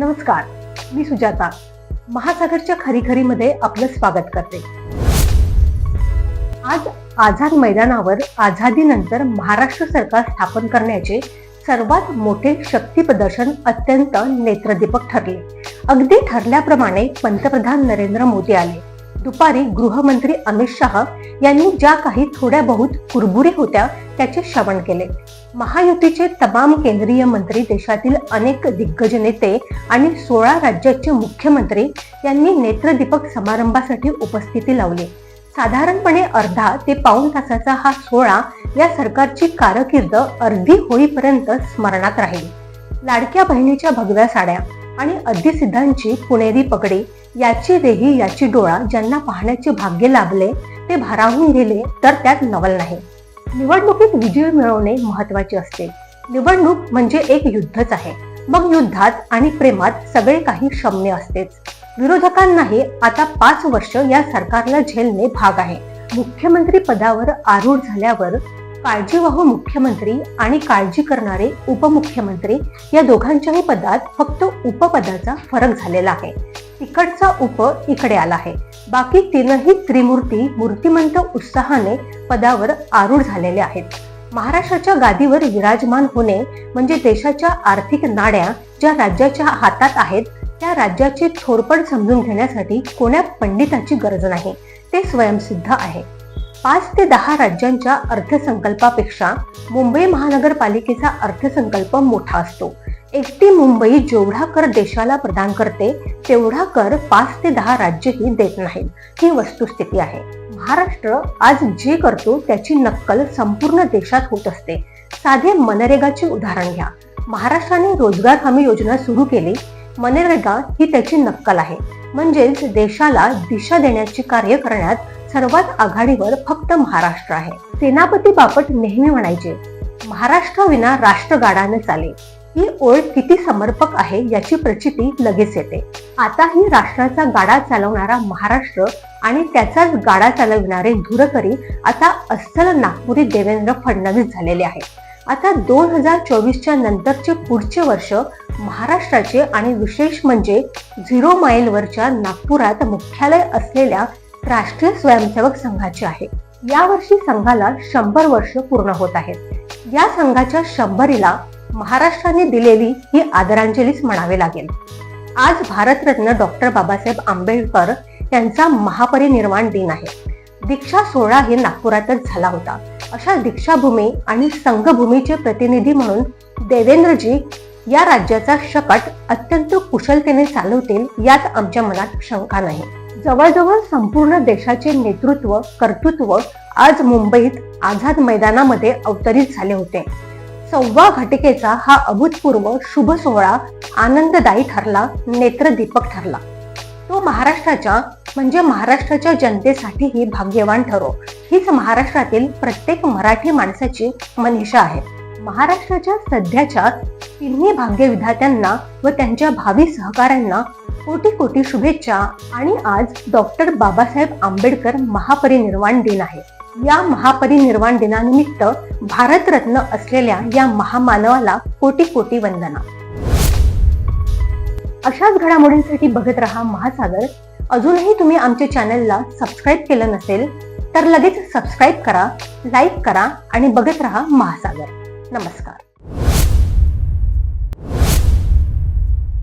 नमस्कार, मी सुजाता महासागरच्या खरीखरीमध्ये आपलं स्वागत करते। आज आझाद मैदानावर आझादीनंतर महाराष्ट्र सरकार स्थापन करण्याचे सर्वात मोठे शक्ती प्रदर्शन अत्यंत नेत्रदीपक ठरले। अगदी ठरल्याप्रमाणे पंतप्रधान नरेंद्र मोदी आले। दुपारी गृहमंत्री अमित शाह यांनी ज्या काही थोड्या बहुत कुरबुरी होत्या त्याचे श्रवण केले। महायुतीचे तमाम केंद्रीय मंत्री, देशातील अनेक दिग्गज नेते आणि 16 राज्याचे मुख्यमंत्री यांनी नेत्रदीपक समारंभासाठी उपस्थिती लावली। साधारणपणे अर्धा ते पाऊण तासाचा हा सोहळा या सरकारची कारकीर्द अर्धी होईपर्यंत स्मरणात राहील। लाडक्या बहिणीच्या भगव्या साड्या आणि अद्दीसिद्धांची पुणेरी पगडी, याची देही याची डोळा ज्यांना पाहण्याचे भाग्य लाभले ते भारावून गेले तर त्यात नवल नाही। निवडणुकीत विजय मिळवणे महत्वाचे असते। निवडणूक म्हणजे एक युद्धच आहे। मग युद्धात आणि प्रेमात सगळे काही क्षम्य असतेच। विरोधकांनाही आता 5 वर्ष या सरकारला झेलणे भाग आहे। मुख्यमंत्री पदावर आरूढ झाल्यावर काळजीवाहू मुख्यमंत्री आणि काळजी करणारे उपमुख्यमंत्री या दोघांच्याही पदात फक्त उपपदाचा फरक झालेला आहे। तिकडचा उप इकडे आला आहे। बाकी तीनही त्रिमूर्ती मूर्तिमंत उत्साहाने पदावर आरूढ झालेले आहेत। महाराष्ट्राच्या गादीवर विराजमान होणे म्हणजे देशाच्या आर्थिक नाड्या ज्या राज्याच्या हातात आहेत त्या राज्याचे थोरपड समजून घेण्यासाठी कोण्या पंडिताची गरज नाही, ते स्वयंसिद्ध आहे। 5 ते 10 राज्यांच्या अर्थसंकल्पापेक्षा मुंबई महानगरपालिकेचा अर्थसंकल्प मोठा असतो। एकटी मुंबई जेवढा कर देशाला प्रदान करते तेवढा कर 5 ते 10 राज्यही देत नाहीत, ही वस्तुस्थिती आहे। महाराष्ट्र आज जे करतो त्याची नक्कल संपूर्ण देशात होत असते। साधे मनरेगाचे उदाहरण घ्या। महाराष्ट्राने रोजगार हमी योजना सुरू केली, मनरेगा ही त्याची नक्कल आहे। म्हणजेच देशाला दिशा देण्याचे कार्य करण्यात सर्वात आघाडीवर फक्त महाराष्ट्र आहे। सेनापती बापट नेहमी म्हणायचे, महाराष्ट्राविना राष्ट्र गाडाने चाले। ही ओळ किती समर्पक आहे याची प्रचिती लगेच येते। आता ही राष्ट्राचा गाडा चालवणारा महाराष्ट्र आणि त्याचाच गाडा चालविणारे धुरकरी आता अस्सल नागपुरी देवेंद्र फडणवीस झालेले आहेत। आता 2024च्या नंतरचे पुढचे वर्ष महाराष्ट्राचे आणि विशेष म्हणजे 0 माईलवरच्या नागपुरात मुख्यालय असलेल्या राष्ट्रीय स्वयंसेवक संघाचे आहे। यावर्षी संघाला 100 वर्ष पूर्ण होत आहेत। या संघाच्या 100रीला महाराष्ट्राने दिलेली ही आदरांजलीच म्हणावे लागेल। आज भारतरत्न डॉक्टर बाबासाहेब आंबेडकर यांचा महापरिनिर्वाण दिन आहे। दीक्षा सोहळा हे नागपुरातच झाला होता। अशा दीक्षाभूमी आणि संघभूमीचे प्रतिनिधी म्हणून देवेंद्रजी या राज्याचा शकट अत्यंत कुशलतेने चालवतील यात आमच्या मनात शंका नाही। जवळजवळ संपूर्ण देशाचे नेतृत्व, कर्तृत्व आज मुंबईत आझाद मैदानामध्ये अवतरित झाले होते। 1.25 घटिकेचा हा अभूतपूर्व शुभ सोहळा आनंददायी ठरला, नेत्रदीपक ठरला। तो महाराष्ट्राच्या म्हणजे महाराष्ट्राच्या जनतेसाठीही भाग्यवान ठरो, हीच महाराष्ट्रातील प्रत्येक मराठी माणसाची मनीषा आहे। महाराष्ट्राच्या सध्याच्या तिन्ही भाग्यविधात्यांना व त्यांच्या भावी सहकाऱ्यांना कोटी कोटी शुभेच्छा। आणि आज डॉक्टर बाबासाहेब आंबेडकर महापरिनिर्वाण दिन आहे। या महापरिनिर्वाण दिनानिमित्त भारतरत्न असलेल्या या महामानवाला कोटी कोटी वंदना। अशाच घडामोडींसाठी बघत रहा महासागर। अजूनही तुम्ही आमच्या चॅनलला सबस्क्राईब केलं नसेल तर लगेच सबस्क्राईब करा, लाईक करा आणि बघत रहा महासागर। नमस्कार।